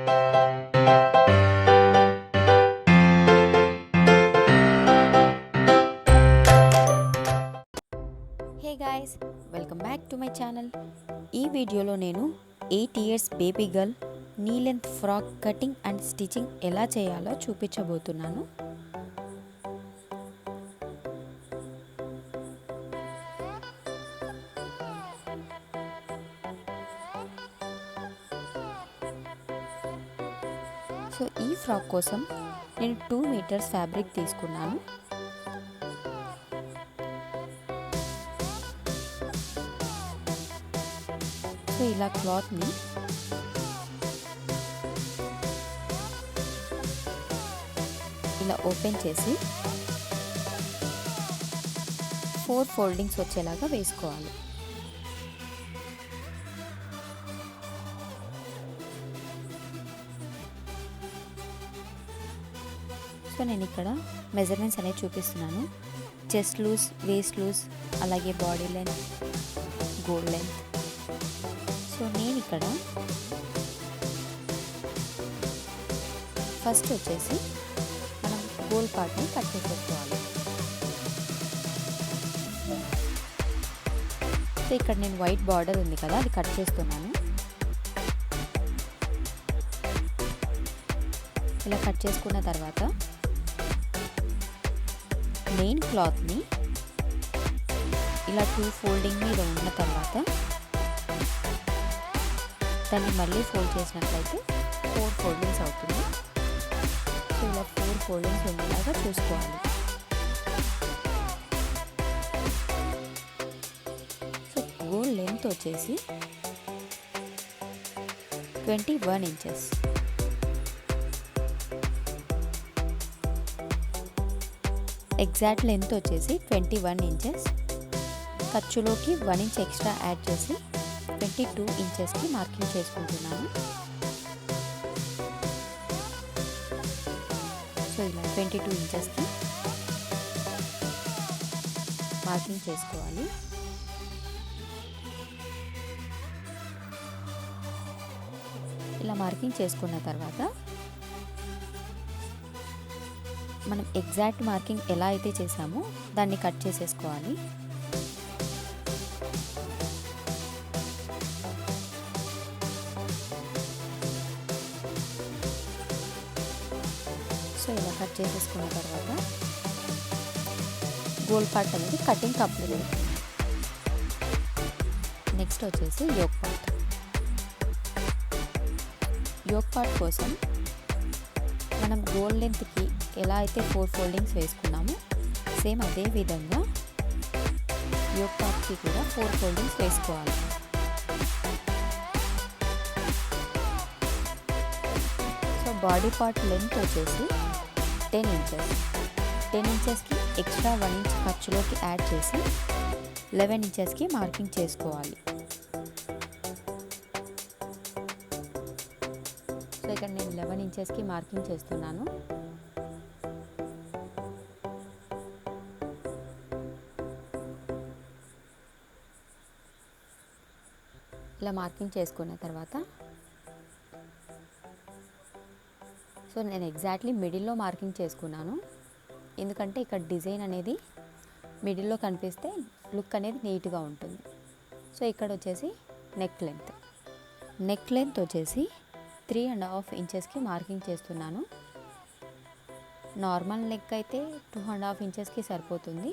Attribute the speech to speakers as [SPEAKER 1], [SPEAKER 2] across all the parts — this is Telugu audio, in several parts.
[SPEAKER 1] Hey guys, welcome back to my channel. ఈ వీడియోలో నేను 8 years baby girl knee length frock cutting and stitching ఎలా చేయాలో చూపించబోతున్నాను. సో ఈ ఫ్రాక్ కోసం నేను 2 మీటర్స్ ఫ్యాబ్రిక్ తీసుకున్నాను. సో ఇలా క్లాత్ని ఇలా ఓపెన్ చేసి 4 ఫోల్డింగ్స్ వచ్చేలాగా వేసుకోవాలి. సో నేను ఇక్కడ మెజర్మెంట్స్ అనేవి చూపిస్తున్నాను. చెస్ట్ లూజ్, వేస్ట్ లూజ్, అలాగే body length, goal length. So నేను ఇక్కడ ఫస్ట్ వచ్చేసి మనం గోల్ పార్ట్ని కట్ చేసేసుకోవాలి. సో ఇక్కడ నేను వైట్ బార్డర్ ఉంది కదా, అది కట్ చేస్తున్నాను. ఇలా కట్ చేసుకున్న తర్వాత మెయిన్ క్లాత్ని ఇలా 2 ఫోల్డింగ్ మీద ఉన్న తర్వాత దాన్ని మళ్ళీ ఫోల్డ్ చేసినట్లయితే 4 ఫోల్డింగ్స్ అవుతుంది. సో ఇలా 4 ఫోల్డింగ్స్ ఉండేలాగా చూసుకోవాలి. సో గోల్ లెంత్ వచ్చేసి 21 ఇంచెస్. ఎగ్జాక్ట్ లెంత్ వచ్చేసి 21 ఇంచెస్. ఖర్చులోకి 1 ఇంచ్ ఎక్స్ట్రా యాడ్ చేసి 22 ఇంచెస్కి మార్కింగ్ చేసుకుంటున్నాను. సో ఇలా 22 ఇంచెస్కి మార్కింగ్ చేసుకోవాలి. ఇలా మార్కింగ్ చేసుకున్న తర్వాత మనం ఎగ్జాక్ట్ మార్కింగ్ ఎలా అయితే చేసామో దాన్ని కట్ చేసేసుకోవాలి. సో ఇలా కట్ చేసేసుకున్న తర్వాత గోల్ పార్ట్ అనేది కటింగ్ కంప్లీట్ అవుతుంది. నెక్స్ట్ వచ్చేసి యోక్ పార్ట్. యోక్ పార్ట్ కోసం మనం గోల్ లెంత్కి ఎలా అయితే 4 ఫోల్డింగ్స్ వేసుకున్నామో సేమ్ అదే విధంగా యోక్ పార్ట్కి కూడా 4 ఫోల్డింగ్స్ వేసుకోవాలి. సో బాడీ పార్ట్ లెంత్ వచ్చేసి 10 ఇంచెస్. 10 ఇంచెస్కి ఎక్స్ట్రా 1 ఇంచ్ ఖర్చులోకి యాడ్ చేసి 11 ఇంచెస్కి మార్కింగ్ చేసుకోవాలి. సో ఇక్కడ నేను 11 ఇంచెస్కి మార్కింగ్ చేస్తున్నాను. ఇలా మార్కింగ్ చేసుకున్న తర్వాత సో నేను ఎగ్జాక్ట్లీ మిడిల్లో మార్కింగ్ చేసుకున్నాను. ఎందుకంటే ఇక్కడ డిజైన్ అనేది మిడిల్లో కనిపిస్తే లుక్ అనేది నీట్గా ఉంటుంది. సో ఇక్కడ వచ్చేసి నెక్ లెంత్ వచ్చేసి 3.5 ఇంచెస్కి మార్కింగ్ చేస్తున్నాను. నార్మల్ నెక్ అయితే 2.5 ఇంచెస్కి సరిపోతుంది.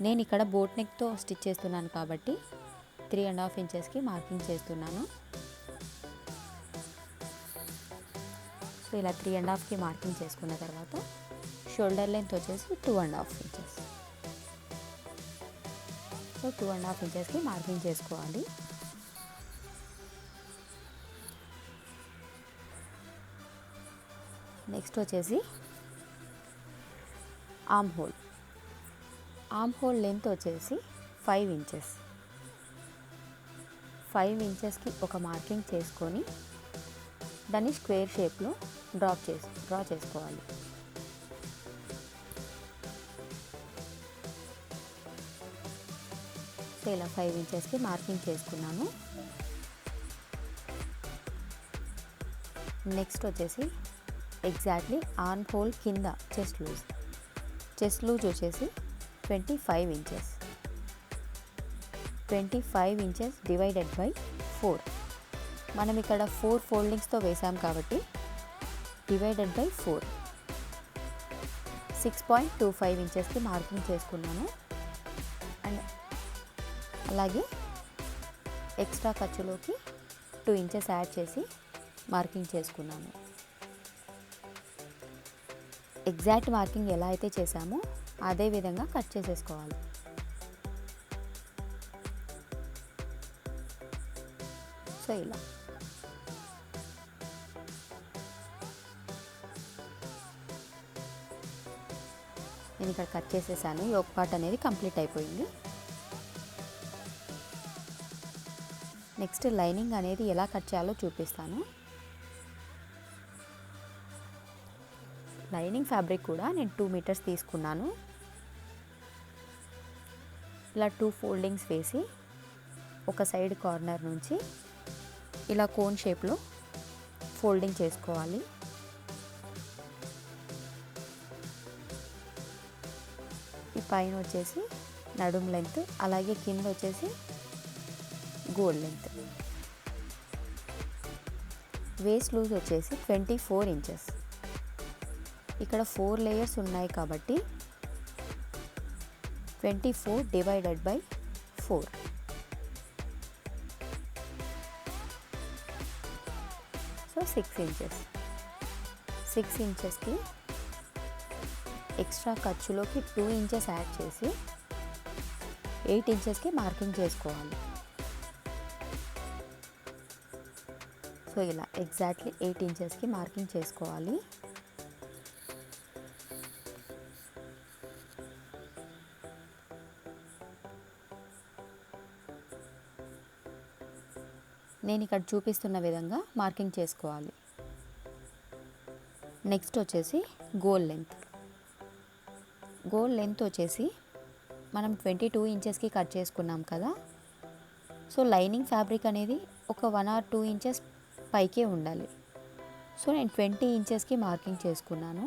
[SPEAKER 1] నేను ఇక్కడ బోట్ నెక్తో స్టిచ్ చేస్తున్నాను కాబట్టి 3.5 ఇంచెస్కి మార్కింగ్ చేస్తున్నాను. సో ఇలా 3.5కి మార్కింగ్ చేసుకున్న తర్వాత షోల్డర్ లెంత్ వచ్చేసి 2.5 ఇంచెస్. సో 2.5 ఇంచెస్కి మార్కింగ్ చేసుకోవాలి. నెక్స్ట్ వచ్చేసి ఆర్మ్ హోల్ లెంత్ వచ్చేసి 5 ఇంచెస్. 5 ఇంచెస్కి ఒక మార్కింగ్ చేసుకొని దాన్ని స్క్వేర్ షేప్లో డ్రా చేసుకోవాలి. సో ఇలా 5 ఇంచెస్కి మార్కింగ్ చేసుకున్నాను. నెక్స్ట్ వచ్చేసి ఎగ్జాక్ట్లీ ఆర్మ్ హోల్ కింద చెస్ట్ లూజ్ వచ్చేసి 25 ఇంచెస్. 25 inches divided by 4. మనం ఇక్కడ 4 ఫోల్డింగ్స్తో వేసాం కాబట్టి డివైడెడ్ బై 4, 6.25 ఇంచెస్కి మార్కింగ్ చేసుకున్నాను. అండ్ అలాగే ఎక్స్ట్రా ఖర్చులోకి 2 ఇంచెస్ యాడ్ చేసి మార్కింగ్ చేసుకున్నాను. ఎగ్జాక్ట్ మార్కింగ్ ఎలా అయితే చేసామో అదే విధంగా కట్ చేసేసుకోవాలి. సో ఇలా నేను ఇక్కడ కట్ చేసేసాను. యోక్ పార్ట్ అనేది కంప్లీట్ అయిపోయింది. నెక్స్ట్ లైనింగ్ అనేది ఎలా కట్ చేయాలో చూపిస్తాను. లైనింగ్ ఫ్యాబ్రిక్ కూడా నేను 2 మీటర్స్ తీసుకున్నాను. ఇలా 2 ఫోల్డింగ్స్ వేసి ఒక సైడ్ కార్నర్ నుంచి ఇలా కోన్ షేప్లో ఫోల్డింగ్ చేసుకోవాలి. ఈ పైన వచ్చేసి నడుము లెంత్, అలాగే కింద వచ్చేసి గోల్ లెంత్. వేస్ట్ లూజ్ వచ్చేసి 24 ఇంచెస్. ఇక్కడ 4 లేయర్స్ ఉన్నాయి కాబట్టి 24 డివైడెడ్ బై 4. So 6 inches. 6 ఇంచెస్కి ఎక్స్ట్రా ఖర్చులోకి 2 ఇంచెస్ యాడ్ చేసి 8 ఇంచెస్కి మార్కింగ్ చేసుకోవాలి. సో ఇలా ఎగ్జాక్ట్లీ 8 ఇంచెస్కి మార్కింగ్ చేసుకోవాలి. నేను ఇక్కడ చూపిస్తున్న విధంగా మార్కింగ్ చేసుకోవాలి. నెక్స్ట్ వచ్చేసి గోల్ లెంత్. గోల్ లెంత్ వచ్చేసి మనం 22 ఇంచెస్కి కట్ చేసుకున్నాం కదా. సో లైనింగ్ ఫ్యాబ్రిక్ అనేది ఒక 1 or 2 ఇంచెస్ పైకే ఉండాలి. సో నేను 20 ఇంచెస్కి మార్కింగ్ చేసుకున్నాను.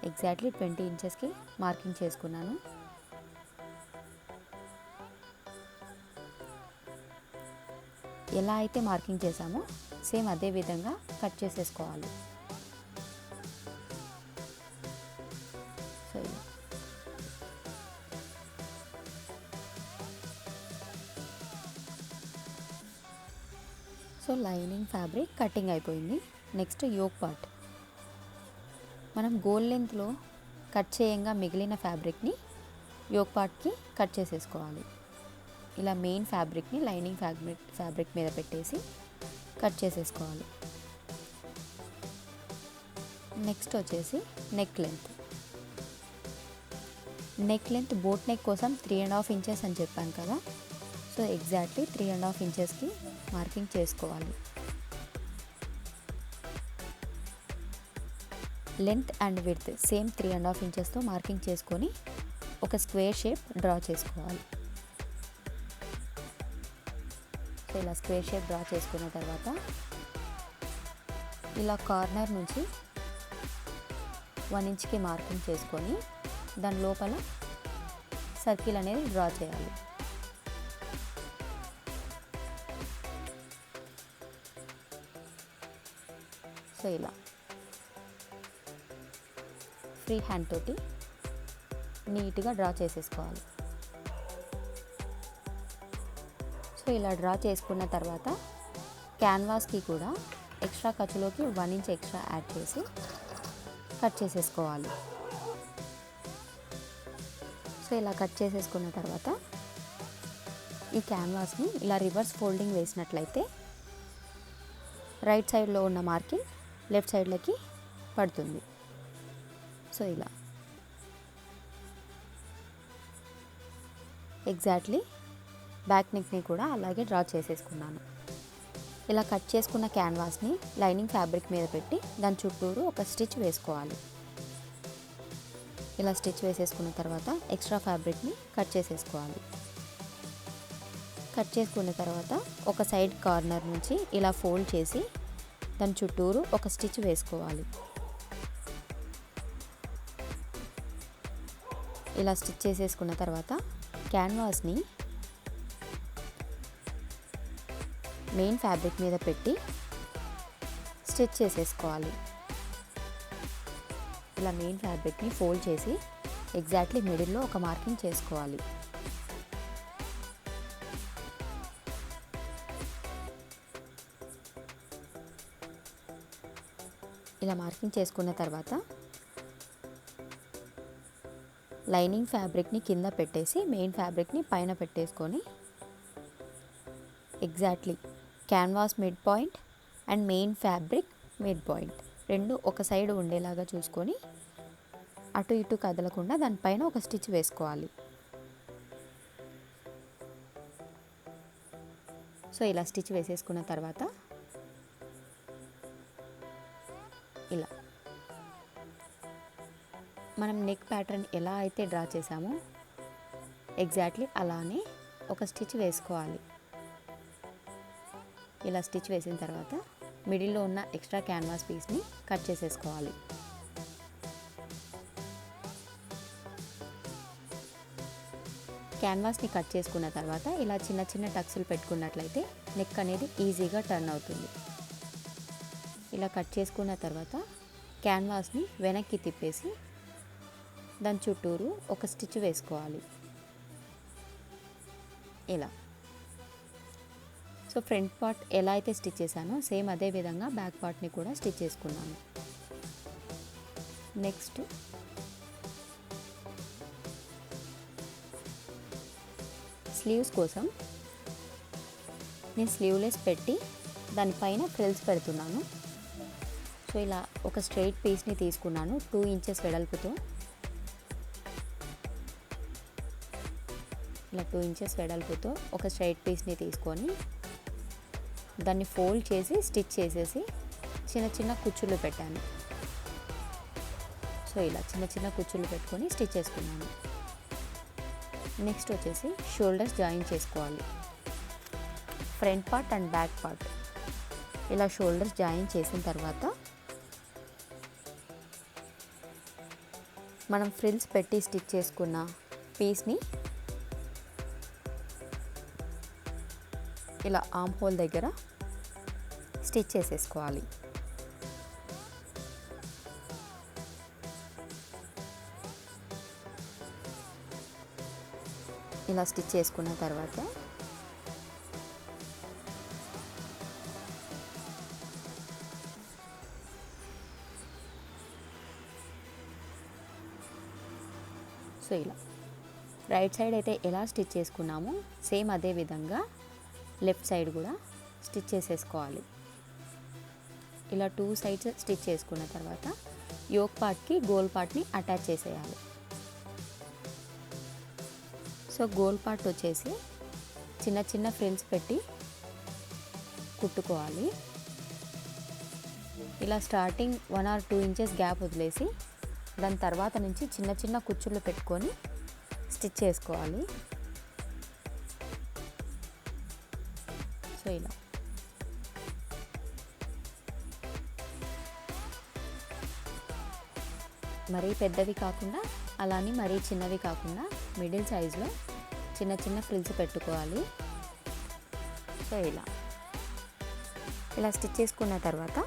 [SPEAKER 1] ఎగ్జాక్ట్లీ 20 ఇంచెస్కి మార్కింగ్ చేసుకున్నాను. ఎలా అయితే మార్కింగ్ చేసామో సేమ్ అదే విధంగా కట్ చేసేసుకోవాలి. So so lining fabric cutting అయిపోయింది. Next yoke part. మనం గోల్ లెంత్లో కట్ చేయంగా మిగిలిన ఫ్యాబ్రిక్ని యోక్ పార్ట్కి కట్ చేసేసుకోవాలి. ఇలా మెయిన్ ఫ్యాబ్రిక్ని లైనింగ్ ఫ్యాబ్రిక్ మీద పెట్టేసి కట్ చేసేసుకోవాలి. నెక్స్ట్ వచ్చేసి neck length. Neck length boat neck కోసం 3.5 ఇంచెస్ అని చెప్పాను కదా. సో ఎగ్జాక్ట్లీ 3.5 ఇంచెస్కి మార్కింగ్ చేసుకోవాలి. లెంత్ అండ్ విడ్త్ సేమ్ 3.5 ఇంచెస్తో మార్కింగ్ చేసుకొని ఒక స్క్వేర్ షేప్ డ్రా చేసుకోవాలి. సో ఇలా స్క్వేర్ షేప్ డ్రా చేసుకున్న తర్వాత ఇలా కార్నర్ నుంచి 1 ఇంచ్కి మార్కింగ్ చేసుకొని దాని లోపల సర్కిల్ అనేది డ్రా చేయాలి. సో ఇలా ఫ్రీ హ్యాండ్ తోటి నీట్గా డ్రా చేసేసుకోవాలి. సో ఇలా డ్రా చేసుకున్న తర్వాత క్యాన్వాస్కి కూడా ఎక్స్ట్రా ఖర్చులోకి 1 ఇంచ్ ఎక్స్ట్రా యాడ్ చేసి కట్ చేసేసుకోవాలి. సో ఇలా కట్ చేసేసుకున్న తర్వాత ఈ క్యాన్వాస్ని ఇలా రివర్స్ ఫోల్డింగ్ వేసినట్లయితే రైట్ సైడ్లో ఉన్న మార్కింగ్ లెఫ్ట్ సైడ్లోకి పడుతుంది. సో ఇలా ఎగ్జాక్ట్లీ బ్యాక్ నెక్ని కూడా అలాగే డ్రా చేసేసుకున్నాను. ఇలా కట్ చేసుకున్న క్యాన్వాస్ని లైనింగ్ ఫ్యాబ్రిక్ మీద పెట్టి దాని చుట్టూరు ఒక స్టిచ్ వేసుకోవాలి. ఇలా స్టిచ్ వేసేసుకున్న తర్వాత ఎక్స్ట్రా ఫ్యాబ్రిక్ని కట్ చేసేసుకోవాలి. కట్ చేసుకున్న తర్వాత ఒక సైడ్ కార్నర్ నుంచి ఇలా ఫోల్డ్ చేసి దాని చుట్టూరు ఒక స్టిచ్ వేసుకోవాలి. ఇలా స్టిచ్ చేసేసుకున్న తర్వాత క్యాన్వాస్ని మెయిన్ ఫ్యాబ్రిక్ మీద పెట్టి స్టిచ్ చేసేసుకోవాలి. ఇలా మెయిన్ ఫ్యాబ్రిక్ని ఫోల్డ్ చేసి ఎగ్జాక్ట్లీ మిడిల్లో ఒక మార్కింగ్ చేసుకోవాలి. ఇలా మార్కింగ్ చేసుకున్న తర్వాత లైనింగ్ ఫ్యాబ్రిక్ని కింద పెట్టేసి మెయిన్ ఫ్యాబ్రిక్ని పైన పెట్టేసుకొని exactly canvas mid point and main fabric mid point రెండు ఒక సైడ్ ఉండేలాగా చూసుకొని అటు ఇటు కదలకుండా దానిపైన ఒక స్టిచ్ వేసుకోవాలి. సో ఇలా స్టిచ్ వేసేసుకున్న తర్వాత ఇలా మనం నెక్ ప్యాటర్న్ ఎలా అయితే డ్రా చేసామో ఎగ్జాక్ట్లీ అలానే ఒక స్టిచ్ వేసుకోవాలి. ఇలా స్టిచ్ వేసిన తర్వాత మిడిల్లో ఉన్న ఎక్స్ట్రా క్యాన్వాస్ పీస్ని కట్ చేసేసుకోవాలి. క్యాన్వాస్ని కట్ చేసుకున్న తర్వాత ఇలా చిన్న చిన్న టక్స్లు పెట్టుకున్నట్లయితే నెక్ అనేది ఈజీగా టర్న్ అవుతుంది. ఇలా కట్ చేసుకున్న తర్వాత క్యాన్వాస్ని వెనక్కి తిప్పేసి దాని చుట్టూరు ఒక స్టిచ్ వేసుకోవాలి. ఇలా సో ఫ్రంట్ పార్ట్ ఎలా అయితే స్టిచ్ చేశానో సేమ్ అదే విధంగా బ్యాక్ పార్ట్ని కూడా స్టిచ్ చేసుకున్నాను. నెక్స్ట్ స్లీవ్స్ కోసం నేను స్లీవ్లెస్ పెట్టి దానిపైన ఫ్రిల్స్ పెడుతున్నాను. సో ఇలా ఒక స్ట్రైట్ పీస్ని తీసుకున్నాను 2 ఇంచెస్ వెడల్పుతో. ఇలా 2 ఇంచెస్ వెడల్పుతో ఒక స్ట్రైట్ పీస్ని తీసుకొని దాన్ని ఫోల్డ్ చేసి స్టిచ్ చేసేసి చిన్న చిన్న కుచ్చులు పెట్టాను. సో ఇలా చిన్న చిన్న కుచ్చులు పెట్టుకొని స్టిచ్ చేసుకున్నాను. నెక్స్ట్ వచ్చేసి షోల్డర్స్ జాయిన్ చేసుకోవాలి. Front part and back part ఇలా షోల్డర్స్ జాయిన్ చేసిన తర్వాత మనం ఫ్రిల్స్ పెట్టి స్టిచ్ చేసుకున్న పీస్ని ఇలా ఆర్మ్ హోల్ దగ్గర స్టిచ్ చేసేసుకోవాలి. ఇలా స్టిచ్ చేసుకున్న తర్వాత సో ఇలా రైట్ సైడ్ అయితే ఎలా స్టిచ్ చేసుకున్నామో సేమ్ అదే విధంగా లెఫ్ట్ సైడ్ కూడా స్టిచ్ చేసేసుకోవాలి. ఇలా 2 సైడ్స్ స్టిచ్ చేసుకున్న తర్వాత యోక్ పార్ట్కి గోల్ పార్ట్ని అటాచ్ చేసేయాలి. సో గోల్ పార్ట్ వచ్చేసి చిన్న చిన్న ఫ్రిల్స్ పెట్టి కుట్టుకోవాలి. ఇలా స్టార్టింగ్ 1 or 2 ఇంచెస్ గ్యాప్ వదిలేసి దాని తర్వాత నుంచి చిన్న చిన్న కుచ్చులు పెట్టుకొని స్టిచ్ చేసుకోవాలి. సో ఇలా మరీ పెద్దవి కాకుండా అలానే మరీ చిన్నవి కాకుండా మిడిల్ సైజులో చిన్న చిన్న ఫ్రిల్స్ పెట్టుకోవాలి. సో ఇలా స్టిచ్ చేసుకున్న తర్వాత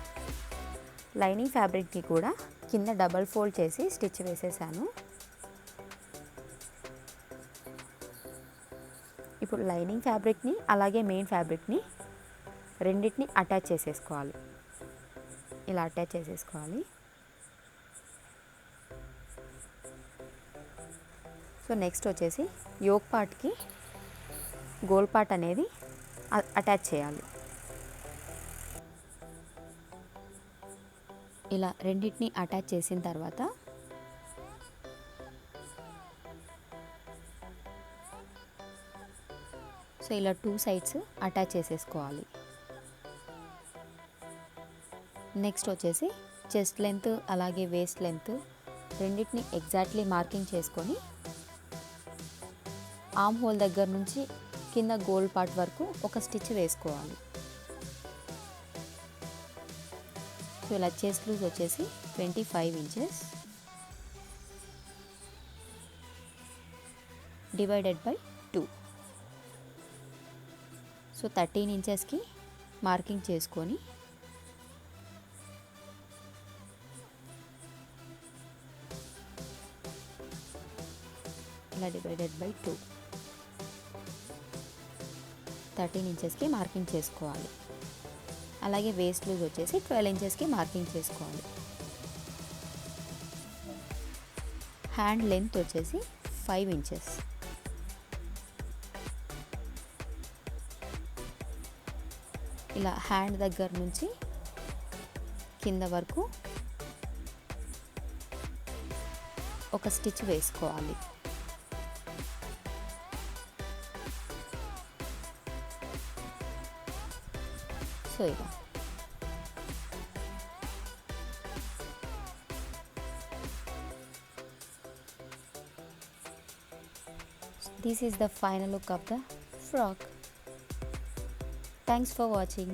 [SPEAKER 1] లైనింగ్ ఫ్యాబ్రిక్ని కూడా కింద డబల్ ఫోల్డ్ చేసి స్టిచ్ వేసేసాను. ఇప్పుడు లైనింగ్ ఫ్యాబ్రిక్ని అలాగే మెయిన్ ఫ్యాబ్రిక్ని రెండింటిని అటాచ్ చేసేసుకోవాలి. ఇలా అటాచ్ చేసేసుకోవాలి. సో నెక్స్ట్ వచ్చేసి యోక్ పార్ట్కి గోల్ పార్ట్ అనేది అటాచ్ చేయాలి. ఇలా రెండింటిని అటాచ్ చేసిన తర్వాత సో ఇలా 2 సైడ్స్ అటాచ్ చేసేసుకోవాలి. నెక్స్ట్ వచ్చేసి చెస్ట్ లెంత్ అలాగే వేస్ట్ లెంత్ రెండింటిని ఎగ్జాక్ట్లీ మార్కింగ్ చేసుకొని ఆర్మ్ హోల్ దగ్గర నుంచి కింద గోల్డ్ పార్ట్ వరకు ఒక స్టిచ్ వేసుకోవాలి. సో ఇలా చెస్ట్ లూజ్ వచ్చేసి 25 ఇంచెస్ డివైడెడ్ బై 2. సో 13 ఇంచెస్కి మార్కింగ్ చేసుకొని ఇలా డివైడెడ్ బై 2 13 ఇంచెస్కి మార్కింగ్ చేసుకోవాలి. అలాగే వేస్ట్ లూజ్ వచ్చేసి 12 ఇంచెస్కి మార్కింగ్ చేసుకోవాలి. హ్యాండ్ లెంత్ వచ్చేసి 5 ఇంచెస్. ఇలా హ్యాండ్ దగ్గర నుంచి కింద వరకు ఒక స్టిచ్ వేసుకోవాలి. సో ఇలా this is the final look of the frock. Thanks for watching.